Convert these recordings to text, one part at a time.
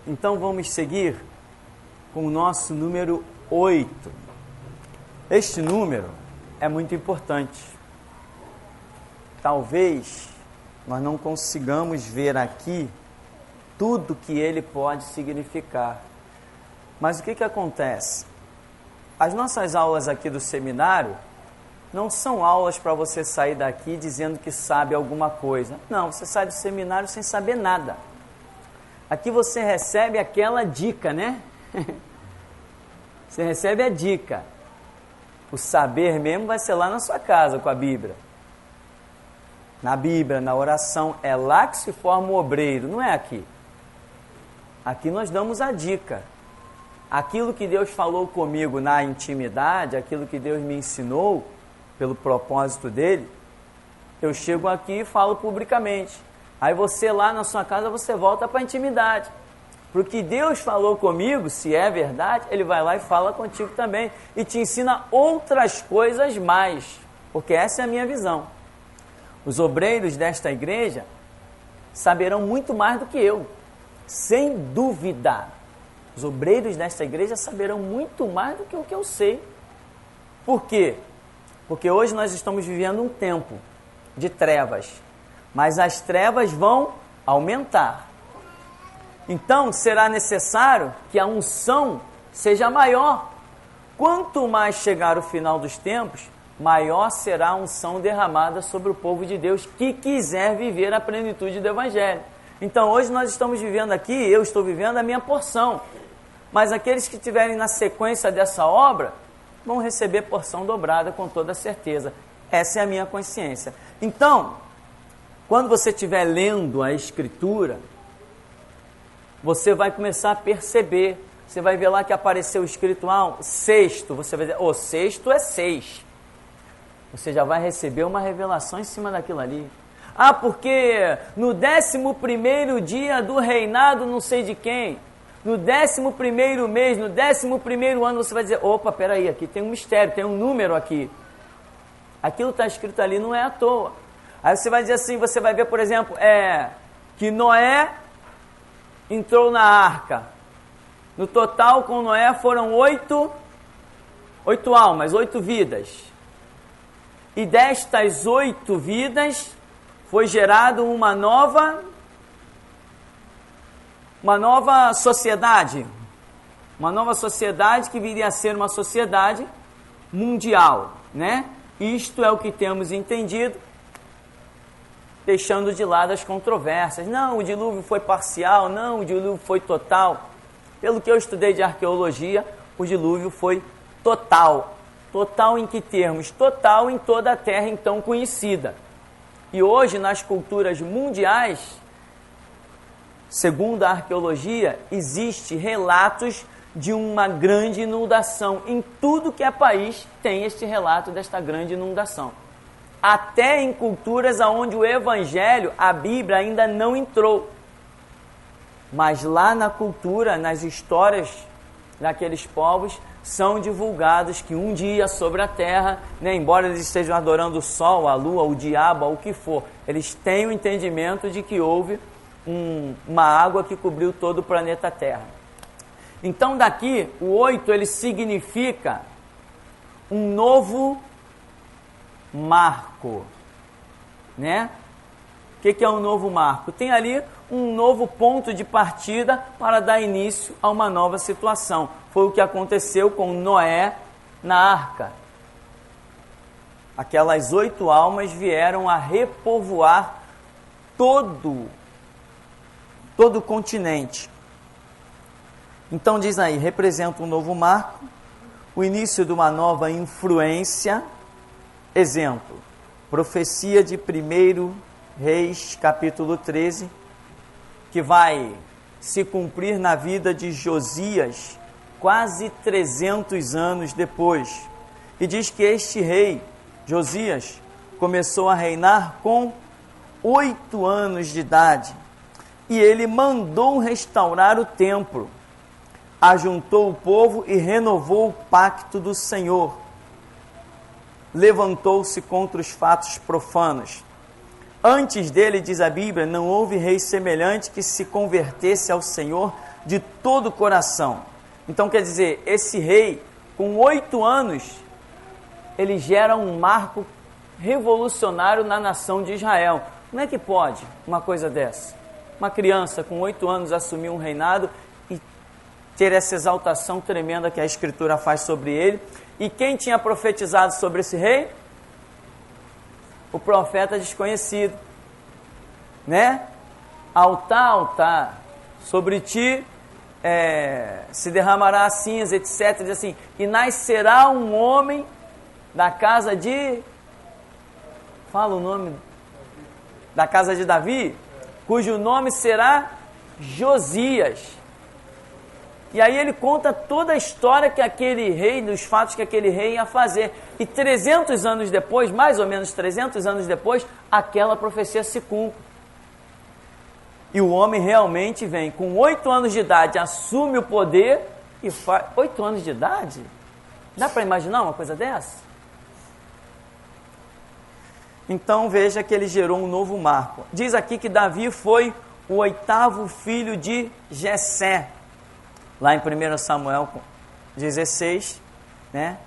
Então vamos seguir com o nosso número 8. Este número é muito importante. Talvez nós não consigamos ver aqui tudo que ele pode significar. Mas o que acontece? As nossas aulas aqui do seminário não são aulas para você sair daqui dizendo que sabe alguma coisa. Não, você sai do seminário sem saber nada. Aqui você recebe aquela dica, né? Você recebe a dica. O saber mesmo vai ser lá na sua casa com a Bíblia. Na Bíblia, na oração, é lá que se forma o obreiro, não é aqui. Aqui nós damos a dica. Aquilo que Deus falou comigo na intimidade, aquilo que Deus me ensinou, pelo propósito dele, eu chego aqui e falo publicamente. Aí você lá na sua casa, você volta para a intimidade. Porque Deus falou comigo, se é verdade, ele vai lá e fala contigo também. E te ensina outras coisas mais. Porque essa é a minha visão. Os obreiros desta igreja saberão muito mais do que eu. Sem dúvida. Os obreiros desta igreja saberão muito mais do que o que eu sei. Por quê? Porque hoje nós estamos vivendo um tempo de trevas. Mas as trevas vão aumentar. Então, será necessário que a unção seja maior. Quanto mais chegar o final dos tempos, maior será a unção derramada sobre o povo de Deus que quiser viver a plenitude do Evangelho. Então, hoje nós estamos vivendo aqui, eu estou vivendo a minha porção. Mas aqueles que estiverem na sequência dessa obra, vão receber porção dobrada com toda certeza. Essa é a minha consciência. Então, quando você estiver lendo a Escritura, você vai começar a perceber. Você vai ver lá que apareceu escrito sexto. Você vai dizer, o sexto é 6. Você já vai receber uma revelação em cima daquilo ali. Porque no 11º dia do reinado não sei de quem, no 11º mês, no 11º ano, você vai dizer, opa, peraí, aqui tem um mistério, tem um número aqui. Aquilo está escrito ali não é à toa. Aí você vai dizer assim, você vai ver, por exemplo, que Noé entrou na arca. No total, com Noé foram 8 almas, 8 vidas. E destas 8 vidas foi gerado uma nova sociedade. Uma nova sociedade que viria a ser uma sociedade mundial, né? Isto é o que temos entendido, deixando de lado as controvérsias. Não, o dilúvio foi parcial, não, o dilúvio foi total. Pelo que eu estudei de arqueologia, o dilúvio foi total. Total em que termos? Total em toda a terra então conhecida. E hoje, nas culturas mundiais, segundo a arqueologia, existe relatos de uma grande inundação. Em tudo que é país tem este relato desta grande inundação. Até em culturas onde o Evangelho, a Bíblia, ainda não entrou. Mas lá na cultura, nas histórias daqueles povos, são divulgados que um dia sobre a terra, né, embora eles estejam adorando o sol, a lua, o diabo, o que for, eles têm o entendimento de que houve uma água que cobriu todo o planeta Terra. Então daqui, o 8, ele significa um novo marco, né? O que é um novo marco? Tem ali um novo ponto de partida para dar início a uma nova situação. Foi o que aconteceu com Noé na arca. Aquelas 8 almas vieram a repovoar todo o continente. Então diz aí, representa um novo marco, o início de uma nova influência. Exemplo, profecia de 1 Reis, capítulo 13, que vai se cumprir na vida de Josias, quase 300 anos depois. E diz que este rei, Josias, começou a reinar com 8 anos de idade. E ele mandou restaurar o templo, ajuntou o povo e renovou o pacto do Senhor. Levantou-se contra os fatos profanos. Antes dele, diz a Bíblia, não houve rei semelhante que se convertesse ao Senhor de todo o coração. Então, quer dizer, esse rei, com 8 anos, ele gera um marco revolucionário na nação de Israel. Como é que pode uma coisa dessa? Uma criança com 8 anos assumir um reinado e ter essa exaltação tremenda que a Escritura faz sobre ele. E quem tinha profetizado sobre esse rei? O profeta desconhecido, né? Altar, altar, sobre ti se derramará cinza, etc. Diz assim, e nascerá um homem da casa de... Fala o nome... Da casa de Davi, cujo nome será Josias. E aí ele conta toda a história que aquele rei, dos fatos que aquele rei ia fazer. E 300 anos depois, mais ou menos 300 anos depois, aquela profecia se cumpre. E o homem realmente vem, com 8 anos de idade, assume o poder e faz... 8 anos de idade? Dá para imaginar uma coisa dessa? Então veja que ele gerou um novo marco. Diz aqui que Davi foi o 8º filho de Jessé. Lá em 1 Samuel 16, né?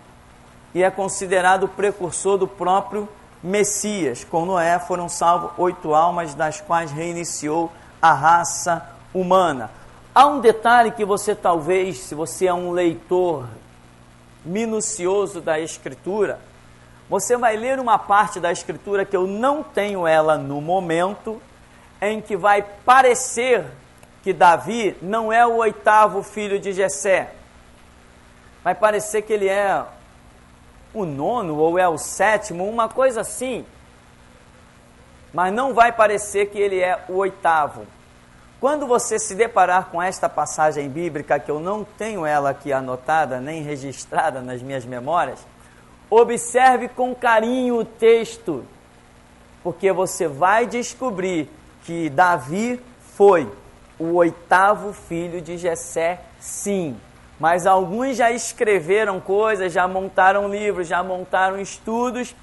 E é considerado o precursor do próprio Messias. Com Noé foram salvos 8 almas, das quais reiniciou a raça humana. Há um detalhe que você talvez, se você é um leitor minucioso da Escritura, você vai ler uma parte da Escritura que eu não tenho ela no momento, em que vai parecer que Davi não é o 8º filho de Jessé. Vai parecer que ele é o 9º ou é o 7º, uma coisa assim. Mas não vai parecer que ele é o 8º. Quando você se deparar com esta passagem bíblica, que eu não tenho ela aqui anotada, nem registrada nas minhas memórias, observe com carinho o texto, porque você vai descobrir que Davi foi o 8º filho de Jessé, sim. Mas alguns já escreveram coisas, já montaram livros, já montaram estudos,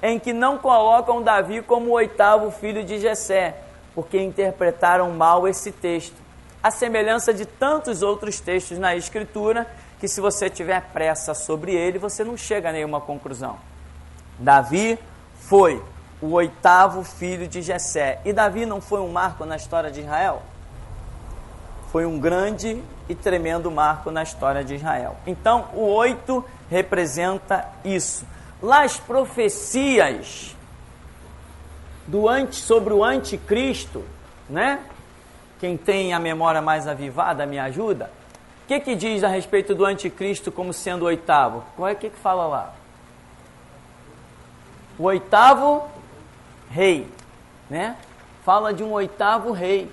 em que não colocam Davi como o 8º filho de Jessé, porque interpretaram mal esse texto. A semelhança de tantos outros textos na Escritura, que se você tiver pressa sobre ele, você não chega a nenhuma conclusão. Davi foi o 8º filho de Jessé. E Davi não foi um marco na história de Israel? Foi um grande e tremendo marco na história de Israel. Então, o 8 representa isso. Lá as profecias sobre o anticristo, né? Quem tem a memória mais avivada, me ajuda. O que diz a respeito do anticristo como sendo o 8º? Qual é que fala lá? O 8º rei, né? Fala de um 8º rei.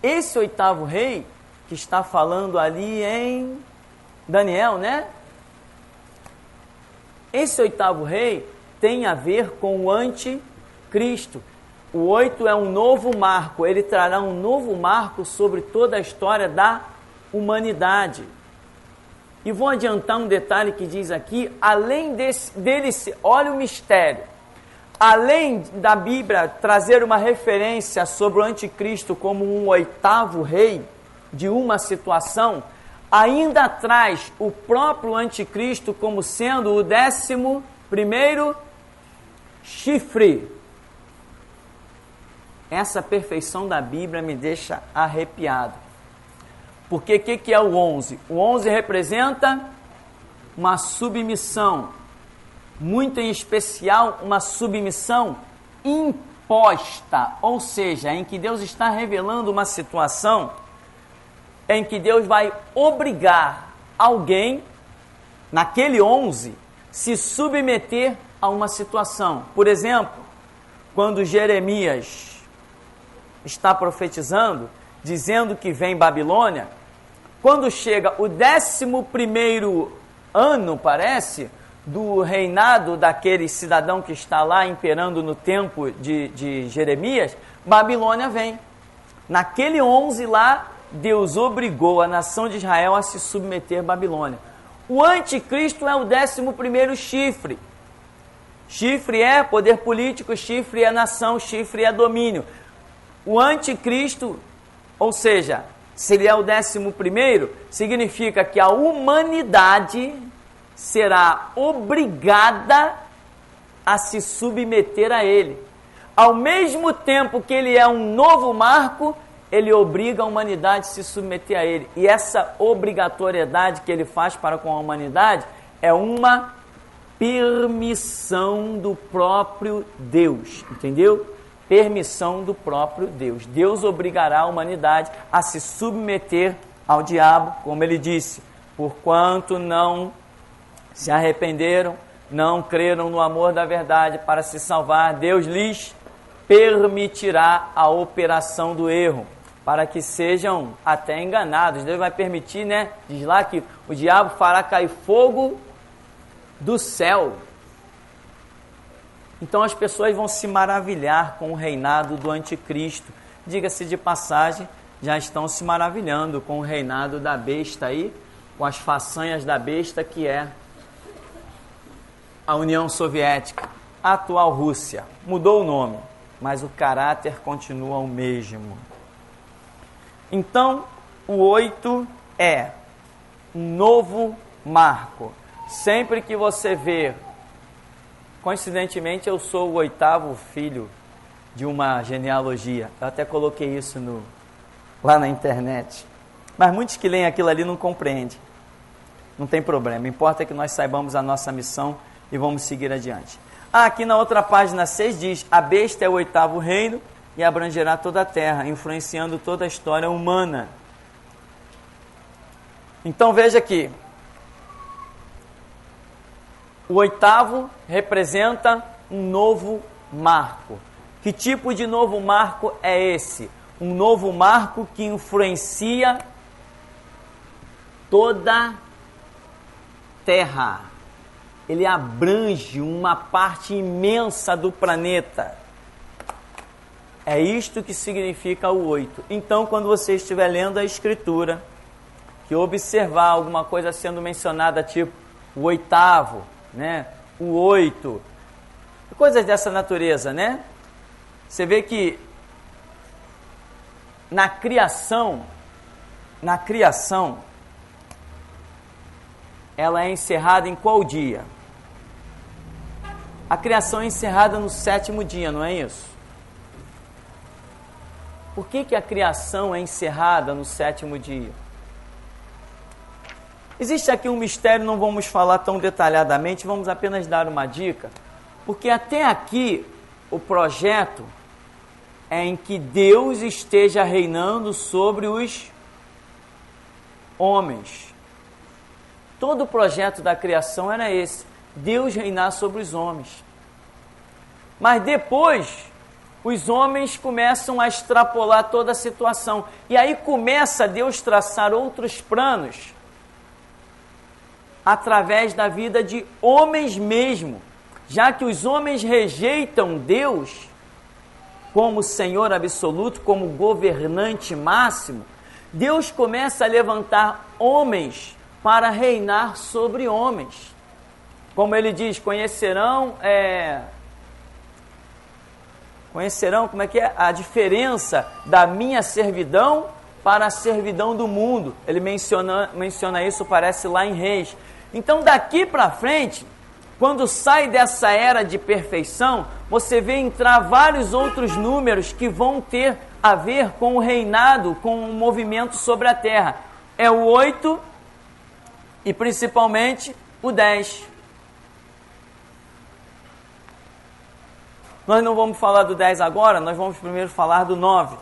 Esse 8º rei que está falando ali em Daniel, né? Esse 8º rei tem a ver com o anticristo. O 8 é um novo marco, ele trará um novo marco sobre toda a história da humanidade. E vou adiantar um detalhe que diz aqui, além dele, olha o mistério, além da Bíblia trazer uma referência sobre o anticristo como um 8º rei de uma situação, ainda traz o próprio anticristo como sendo o 11º chifre. Essa perfeição da Bíblia me deixa arrepiado. Porque o que é o 11? O 11 representa uma submissão, muito em especial uma submissão imposta, ou seja, em que Deus está revelando uma situação em que Deus vai obrigar alguém, naquele 11, se submeter a uma situação. Por exemplo, quando Jeremias está profetizando, dizendo que vem Babilônia, quando chega o 11º ano, parece, do reinado daquele cidadão que está lá imperando no tempo de Jeremias, Babilônia vem. Naquele 11 lá, Deus obrigou a nação de Israel a se submeter a Babilônia. O anticristo é o 11º chifre. Chifre é poder político, chifre é nação, chifre é domínio. O anticristo, ou seja, se ele é o 11º, significa que a humanidade será obrigada a se submeter a ele. Ao mesmo tempo que ele é um novo marco, ele obriga a humanidade a se submeter a ele. E essa obrigatoriedade que ele faz para com a humanidade é uma permissão do próprio Deus, entendeu? Permissão do próprio Deus. Deus obrigará a humanidade a se submeter ao diabo, como ele disse, porquanto não se arrependeram, não creram no amor da verdade para se salvar, Deus lhes permitirá a operação do erro, para que sejam até enganados. Deus vai permitir, né? Diz lá que o diabo fará cair fogo do céu. Então as pessoas vão se maravilhar com o reinado do anticristo. Diga-se de passagem, já estão se maravilhando com o reinado da besta aí, com as façanhas da besta que é a União Soviética, a atual Rússia. Mudou o nome, mas o caráter continua o mesmo. Então, o 8 é um novo marco. Sempre que você vê, coincidentemente eu sou o 8º filho de uma genealogia, eu até coloquei isso lá na internet, mas muitos que leem aquilo ali não compreendem, não tem problema, importa que nós saibamos a nossa missão e vamos seguir adiante. Aqui na outra página 6 diz, a besta é o 8º reino e abrangerá toda a terra, influenciando toda a história humana. Então veja aqui, o 8º representa um novo marco. Que tipo de novo marco é esse? Um novo marco que influencia toda a terra. Ele abrange uma parte imensa do planeta. É isto que significa o 8. Então, quando você estiver lendo a Escritura, que observar alguma coisa sendo mencionada, tipo o 8º, né? O 8, coisas dessa natureza, né? Você vê que na criação, ela é encerrada em qual dia? A criação é encerrada no 7º dia, não é isso? Por que a criação é encerrada no 7º dia? Existe aqui um mistério, não vamos falar tão detalhadamente, vamos apenas dar uma dica, porque até aqui o projeto é em que Deus esteja reinando sobre os homens. Todo o projeto da criação era esse, Deus reinar sobre os homens. Mas depois, os homens começam a extrapolar toda a situação, e aí começa Deus traçar outros planos, através da vida de homens mesmo, já que os homens rejeitam Deus como Senhor absoluto, como governante máximo, Deus começa a levantar homens para reinar sobre homens. Como ele diz, conhecerão como é que é? A diferença da minha servidão para a servidão do mundo. Ele menciona isso, parece lá em Reis. Então, daqui para frente, quando sai dessa era de perfeição, você vê entrar vários outros números que vão ter a ver com o reinado, com o movimento sobre a terra. É o 8 e principalmente o 10. Nós não vamos falar do 10 agora, nós vamos primeiro falar do 9,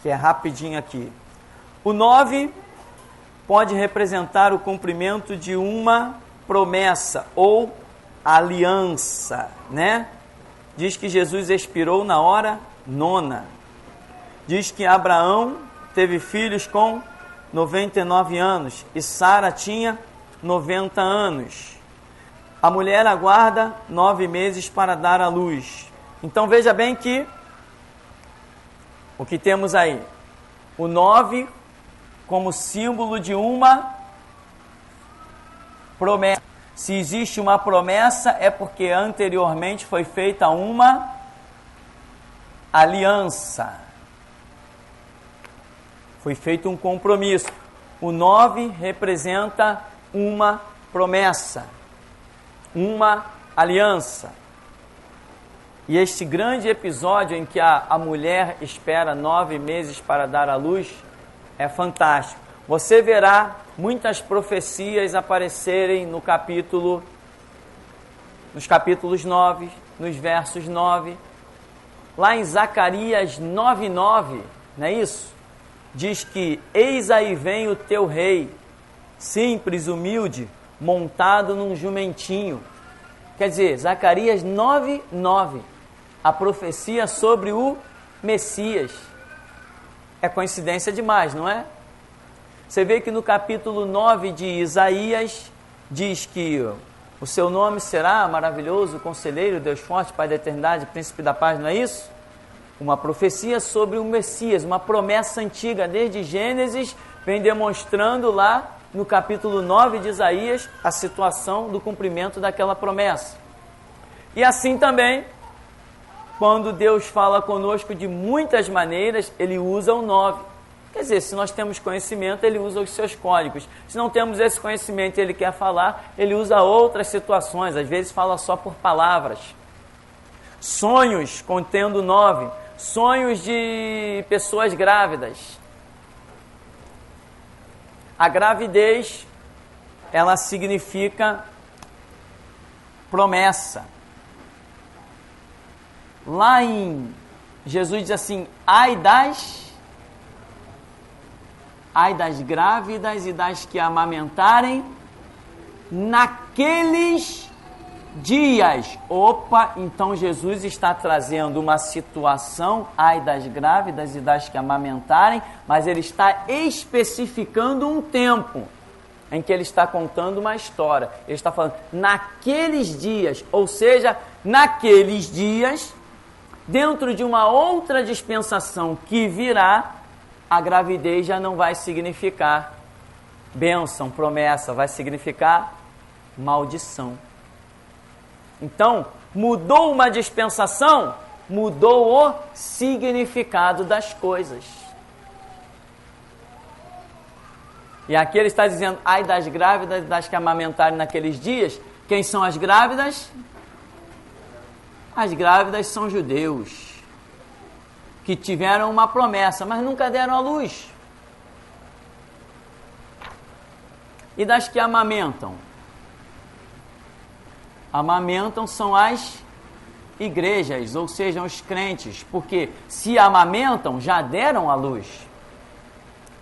que é rapidinho aqui. O 9 pode representar o cumprimento de uma promessa ou aliança, né? Diz que Jesus expirou na hora 9. Diz que Abraão teve filhos com 99 anos e Sara tinha 90 anos. A mulher aguarda 9 meses para dar à luz. Então veja bem que o que temos aí? O 9 como símbolo de uma promessa. Se existe uma promessa, é porque anteriormente foi feita uma aliança. Foi feito um compromisso. O 9 representa uma promessa, uma aliança. E este grande episódio em que a mulher espera 9 meses para dar à luz é fantástico. Você verá muitas profecias aparecerem nos capítulos 9, nos versos 9. Lá em Zacarias 9:9, não é isso? Diz que: eis aí vem o teu rei, simples, humilde, montado num jumentinho. Quer dizer, Zacarias 9:9, a profecia sobre o Messias. É coincidência demais, não é? Você vê que no capítulo 9 de Isaías, diz que o seu nome será maravilhoso, conselheiro, Deus forte, Pai da eternidade, príncipe da paz, não é isso? Uma profecia sobre o Messias, uma promessa antiga, desde Gênesis, vem demonstrando lá no capítulo 9 de Isaías a situação do cumprimento daquela promessa. E assim também, quando Deus fala conosco de muitas maneiras, Ele usa o 9. Quer dizer, se nós temos conhecimento, Ele usa os seus códigos. Se não temos esse conhecimento e Ele quer falar, Ele usa outras situações, às vezes fala só por palavras. Sonhos contendo 9, sonhos de pessoas grávidas. A gravidez, ela significa promessa. Lá em Jesus diz assim: ai das grávidas e das que amamentarem naqueles dias. Opa, então Jesus está trazendo uma situação, ai das grávidas e das que amamentarem, mas Ele está especificando um tempo em que Ele está contando uma história. Ele está falando naqueles dias, ou seja, naqueles dias, dentro de uma outra dispensação que virá, a gravidez já não vai significar bênção, promessa, vai significar maldição. Então, mudou uma dispensação, mudou o significado das coisas. E aqui ele está dizendo: ai das grávidas, das que amamentarem naqueles dias. Quem são as grávidas? As grávidas são judeus, que tiveram uma promessa, mas nunca deram à luz. E das que amamentam? Amamentam são as igrejas, ou seja, os crentes, porque se amamentam, já deram à luz.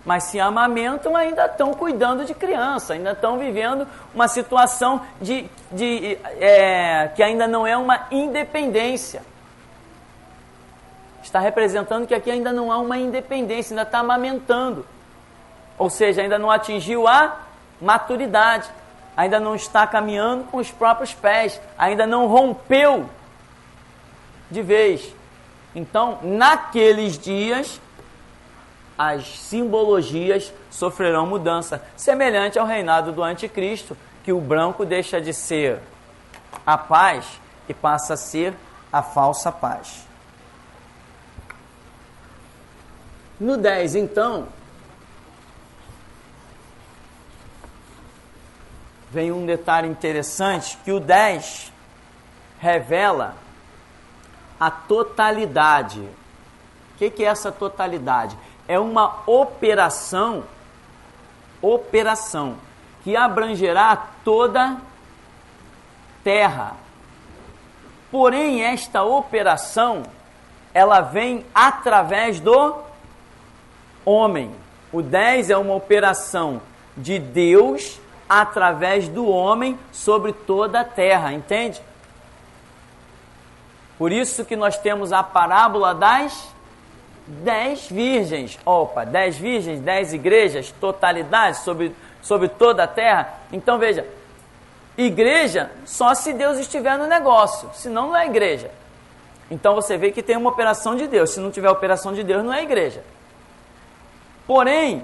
Mas se amamentam, ainda estão cuidando de criança, ainda estão vivendo uma situação que ainda não é uma independência. Está representando que aqui ainda não há uma independência, ainda está amamentando. Ou seja, ainda não atingiu a maturidade, ainda não está caminhando com os próprios pés, ainda não rompeu de vez. Então, naqueles dias, as simbologias sofrerão mudança, semelhante ao reinado do anticristo, que o branco deixa de ser a paz e passa a ser a falsa paz. No 10, então, vem um detalhe interessante, que o 10 revela a totalidade. O que é essa totalidade? É uma operação que abrangerá toda terra. Porém, esta operação, ela vem através do homem. O 10 é uma operação de Deus através do homem sobre toda a terra, entende? Por isso que nós temos a parábola das 10 virgens. Opa, 10 virgens, 10 igrejas, totalidade sobre toda a terra. Então veja, igreja só se Deus estiver no negócio, senão não é igreja. Então você vê que tem uma operação de Deus, se não tiver operação de Deus não é igreja. Porém,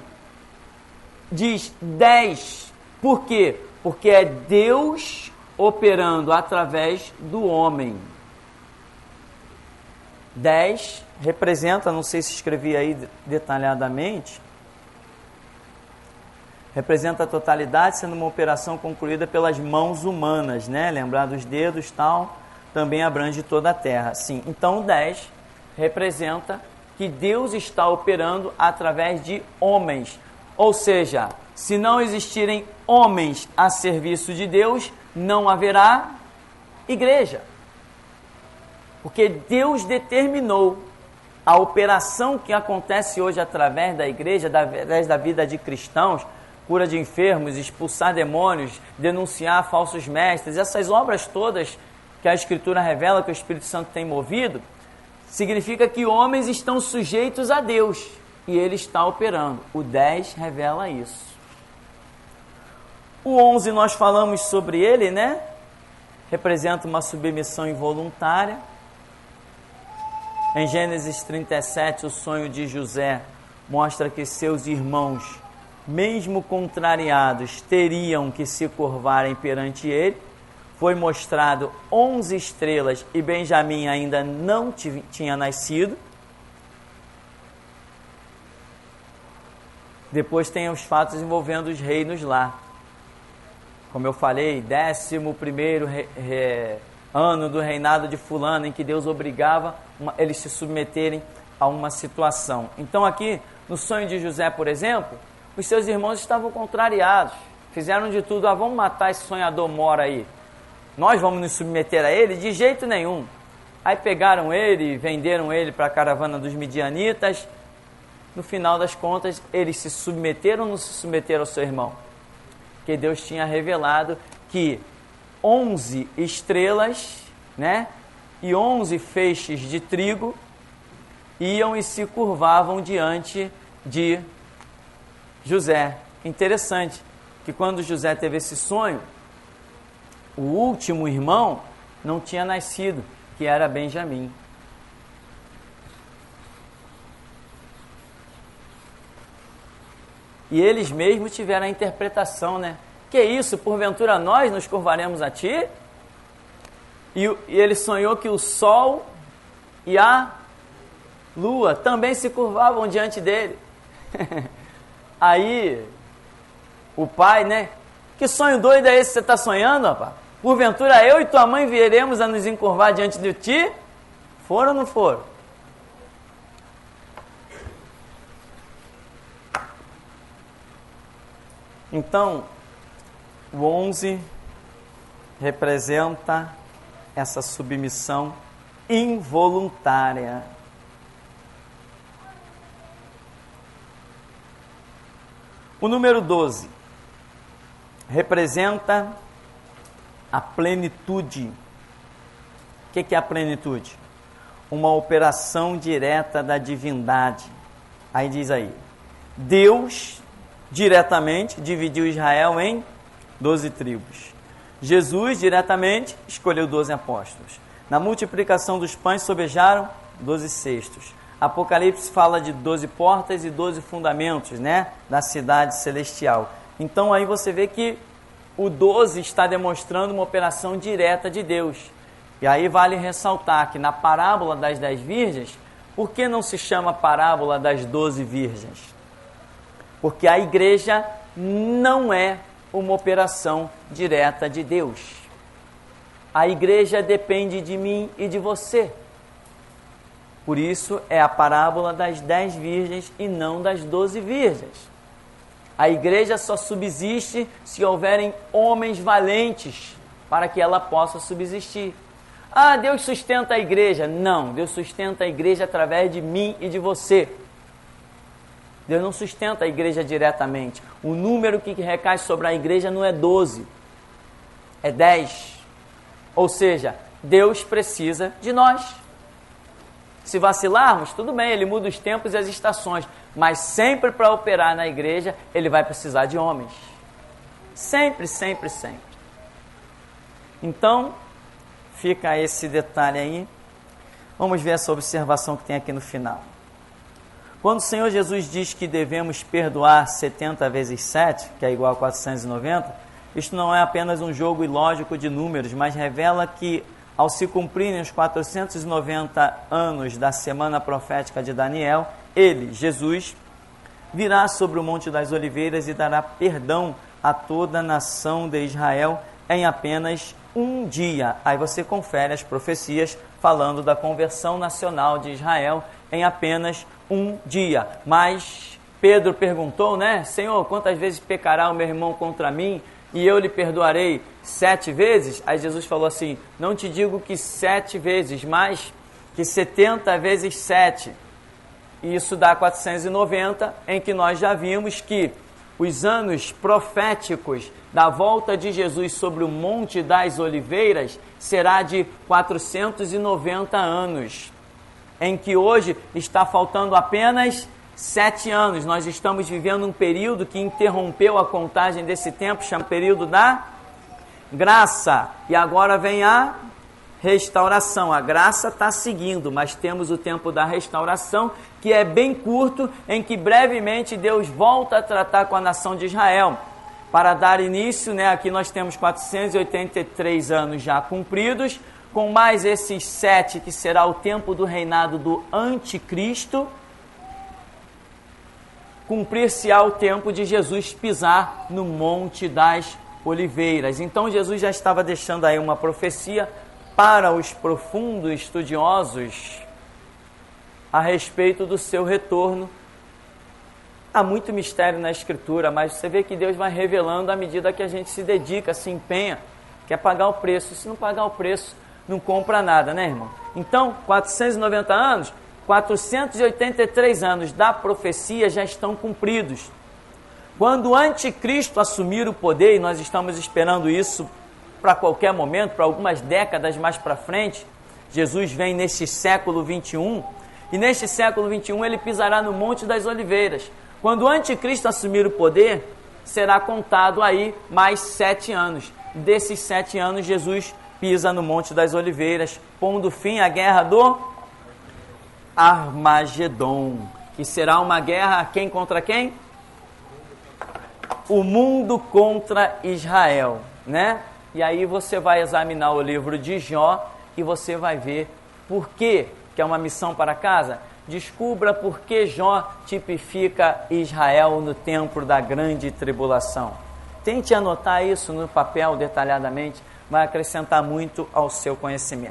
diz 10, por quê? Porque é Deus operando através do homem. 10 representa, não sei se escrevi aí detalhadamente, representa a totalidade, sendo uma operação concluída pelas mãos humanas, né? Lembrar dos dedos, tal, também abrange toda a terra. Sim, então o 10 representa que Deus está operando através de homens. Ou seja, se não existirem homens a serviço de Deus, não haverá igreja. Porque Deus determinou a operação que acontece hoje através da igreja, através da vida de cristãos, cura de enfermos, expulsar demônios, denunciar falsos mestres, essas obras todas que a Escritura revela que o Espírito Santo tem movido, significa que homens estão sujeitos a Deus e Ele está operando. O 10 revela isso. O 11 nós falamos sobre ele, né? Representa uma submissão involuntária. Em Gênesis 37, o sonho de José mostra que seus irmãos, mesmo contrariados, teriam que se curvarem perante ele. Foi mostrado 11 estrelas e Benjamim ainda não tinha nascido. Depois tem os fatos envolvendo os reinos lá. Como eu falei, 11º ano do reinado de fulano, em que Deus obrigava eles se submeterem a uma situação. Então aqui, no sonho de José, por exemplo, os seus irmãos estavam contrariados. Fizeram de tudo, vamos matar esse sonhador mora aí. Nós vamos nos submeter a ele? De jeito nenhum. Aí pegaram ele, venderam ele para a caravana dos midianitas. No final das contas, eles se submeteram ou não se submeteram ao seu irmão? Porque Deus tinha revelado que 11 estrelas, né, e 11 feixes de trigo iam e se curvavam diante de José. Interessante que quando José teve esse sonho, o último irmão não tinha nascido, que era Benjamim. E eles mesmos tiveram a interpretação, né? Que isso, porventura nós nos curvaremos a ti? E ele sonhou que o sol e a lua também se curvavam diante dele. Aí, o pai, né? Que sonho doido é esse que você está sonhando, rapaz? Porventura eu e tua mãe viremos a nos encurvar diante de ti? Foram ou não foram? Então, o 11 representa essa submissão involuntária. O número 12 representa a plenitude. O que é a plenitude? Uma operação direta da divindade. Aí diz aí, Deus diretamente dividiu Israel em 12 tribos. Jesus diretamente escolheu 12 apóstolos. Na multiplicação dos pães sobejaram 12 cestos. Apocalipse fala de 12 portas e 12 fundamentos, né, da cidade celestial. Então aí você vê que o 12 está demonstrando uma operação direta de Deus. E aí vale ressaltar que na parábola das 10 virgens, por que não se chama parábola das 12 virgens? Porque a igreja não é uma operação direta de Deus. A igreja depende de mim e de você. Por isso é a parábola das 10 virgens e não das 12 virgens. A igreja só subsiste se houverem homens valentes para que ela possa subsistir. Ah, Deus sustenta a igreja. Não, Deus sustenta a igreja através de mim e de você. Deus não sustenta a igreja diretamente. O número que recai sobre a igreja não é 12, é 10. Ou seja, Deus precisa de nós. Se vacilarmos, tudo bem, Ele muda os tempos e as estações, mas sempre para operar na igreja, Ele vai precisar de homens. Sempre, sempre, sempre. Então, fica esse detalhe aí. Vamos ver essa observação que tem aqui no final. Quando o Senhor Jesus diz que devemos perdoar 70 vezes 7, que é igual a 490, Isto não é apenas um jogo ilógico de números, mas revela que, ao se cumprirem os 490 anos da semana profética de Daniel, ele, Jesus, virá sobre o Monte das Oliveiras e dará perdão a toda a nação de Israel em apenas um dia. Aí você confere as profecias falando da conversão nacional de Israel em apenas um dia. Mas Pedro perguntou, né? Senhor, quantas vezes pecará o meu irmão contra mim e eu lhe perdoarei 7 vezes? Aí Jesus falou assim, não te digo que 7 vezes, mas que 70 vezes 7. E isso dá 490, em que nós já vimos que os anos proféticos da volta de Jesus sobre o Monte das Oliveiras será de 490 anos, em que hoje está faltando apenas 7 anos. Nós estamos vivendo um período que interrompeu a contagem desse tempo, chama período da graça, e agora vem a restauração. A graça está seguindo, mas temos o tempo da restauração, que é bem curto, em que brevemente Deus volta a tratar com a nação de Israel. Para dar início, né, aqui nós temos 483 anos já cumpridos, com mais esses 7, que será o tempo do reinado do anticristo, cumprir-se-á o tempo de Jesus pisar no Monte das Oliveiras. Então Jesus já estava deixando aí uma profecia para os profundos estudiosos a respeito do seu retorno. Há muito mistério na Escritura, mas você vê que Deus vai revelando à medida que a gente se dedica, se empenha, quer pagar o preço. Se não pagar o preço, não compra nada, né, irmão? Então, 490 anos, 483 anos da profecia já estão cumpridos. Quando o anticristo assumir o poder, e nós estamos esperando isso para qualquer momento, para algumas décadas mais para frente, Jesus vem neste século 21, e neste século 21 ele pisará no Monte das Oliveiras. Quando o anticristo assumir o poder, será contado aí mais 7 anos. Desses 7 anos, Jesus pisa no Monte das Oliveiras, pondo fim à guerra do Armagedon, que será uma guerra quem contra quem? O mundo contra Israel, né? E aí você vai examinar o livro de Jó e você vai ver por quê, que é uma missão para casa. Descubra por que Jó tipifica Israel no tempo da grande tribulação. Tente anotar isso no papel detalhadamente, vai acrescentar muito ao seu conhecimento.